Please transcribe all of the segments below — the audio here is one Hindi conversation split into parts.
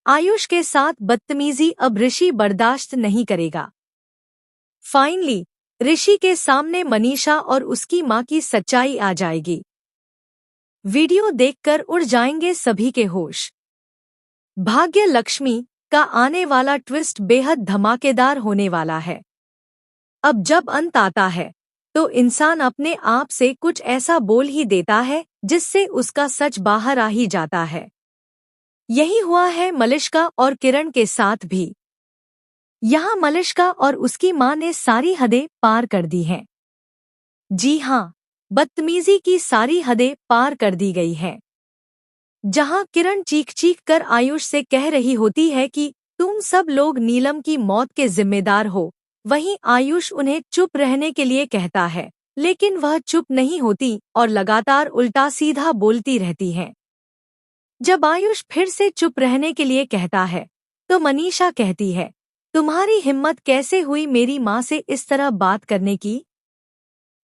आयुष के साथ बदतमीजी अब ऋषि बर्दाश्त नहीं करेगा। फाइनली ऋषि के सामने मनीषा और उसकी मां की सच्चाई आ जाएगी। वीडियो देखकर उड़ जाएंगे सभी के होश। भाग्य लक्ष्मी का आने वाला ट्विस्ट बेहद धमाकेदार होने वाला है। अब जब अंत आता है तो इंसान अपने आप से कुछ ऐसा बोल ही देता है जिससे उसका सच बाहर आ ही जाता है। यही हुआ है मलिष्का और किरण के साथ भी। यहाँ मलिष्का और उसकी मां ने सारी हदें पार कर दी हैं। जी हाँ, बदतमीजी की सारी हदें पार कर दी गई हैं। जहाँ किरण चीख चीख कर आयुष से कह रही होती है कि तुम सब लोग नीलम की मौत के जिम्मेदार हो, वहीं आयुष उन्हें चुप रहने के लिए कहता है, लेकिन वह चुप नहीं होती और लगातार उल्टा सीधा बोलती रहती हैं। जब आयुष फिर से चुप रहने के लिए कहता है तो मनीषा कहती है, तुम्हारी हिम्मत कैसे हुई मेरी माँ से इस तरह बात करने की?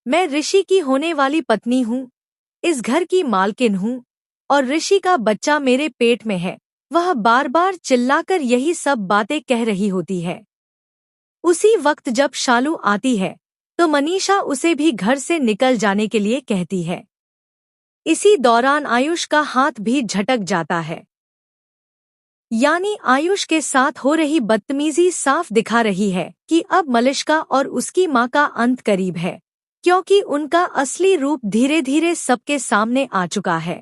मैं ऋषि की होने वाली पत्नी हूँ, इस घर की मालकिन हूँ और ऋषि का बच्चा मेरे पेट में है। वह बार बार चिल्लाकर यही सब बातें कह रही होती है। उसी वक्त जब शालू आती है तो मनीषा उसे भी घर से निकल जाने के लिए कहती है। इसी दौरान आयुष का हाथ भी झटक जाता है। यानी आयुष के साथ हो रही बदतमीजी साफ दिखा रही है कि अब मलिष्का और उसकी मां का अंत करीब है, क्योंकि उनका असली रूप धीरे धीरे सबके सामने आ चुका है।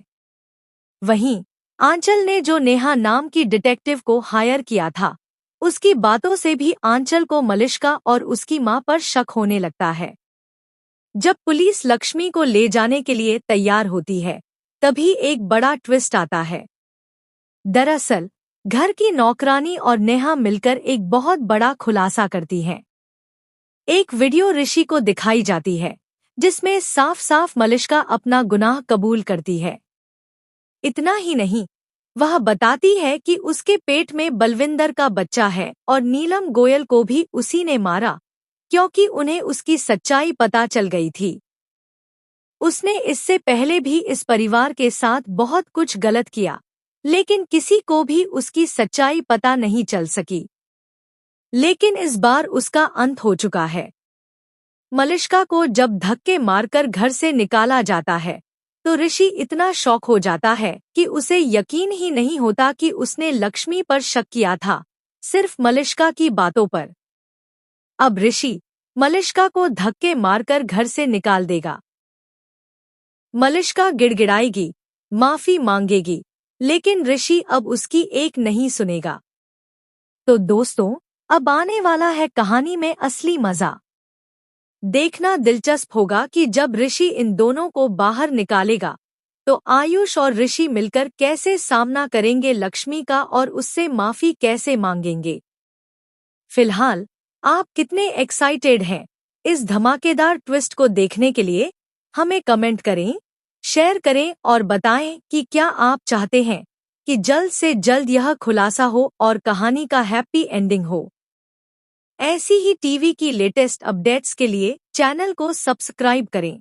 वहीं आंचल ने जो नेहा नाम की डिटेक्टिव को हायर किया था, उसकी बातों से भी आंचल को मलिष्का और उसकी मां पर शक होने लगता है। जब पुलिस लक्ष्मी को ले जाने के लिए तैयार होती है, तभी एक बड़ा ट्विस्ट आता है। दरअसल घर की नौकरानी और नेहा मिलकर एक बहुत बड़ा खुलासा करती हैं। एक वीडियो ऋषि को दिखाई जाती है जिसमें साफ साफ मलिष्का अपना गुनाह कबूल करती है। इतना ही नहीं, वह बताती है कि उसके पेट में बलविंदर का बच्चा है और नीलम गोयल को भी उसी ने मारा, क्योंकि उन्हें उसकी सच्चाई पता चल गई थी। उसने इससे पहले भी इस परिवार के साथ बहुत कुछ गलत किया, लेकिन किसी को भी उसकी सच्चाई पता नहीं चल सकी। लेकिन इस बार उसका अंत हो चुका है। मलिष्का को जब धक्के मारकर घर से निकाला जाता है तो ऋषि इतना शॉक हो जाता है कि उसे यकीन ही नहीं होता कि उसने लक्ष्मी पर शक किया था, सिर्फ मलिष्का की बातों पर। अब ऋषि मलिष्का को धक्के मारकर घर से निकाल देगा। मलिष्का गिड़गिड़ाएगी, माफी मांगेगी, लेकिन ऋषि अब उसकी एक नहीं सुनेगा। तो दोस्तों, अब आने वाला है कहानी में असली मजा। देखना दिलचस्प होगा कि जब ऋषि इन दोनों को बाहर निकालेगा तो आयुष और ऋषि मिलकर कैसे सामना करेंगे लक्ष्मी का और उससे माफी कैसे मांगेंगे। फिलहाल आप कितने एक्साइटेड हैं इस धमाकेदार ट्विस्ट को देखने के लिए? हमें कमेंट करें, शेयर करें और बताएं कि क्या आप चाहते हैं कि जल्द से जल्द यह खुलासा हो और कहानी का हैप्पी एंडिंग हो। ऐसी ही टीवी की लेटेस्ट अपडेट्स के लिए चैनल को सब्सक्राइब करें।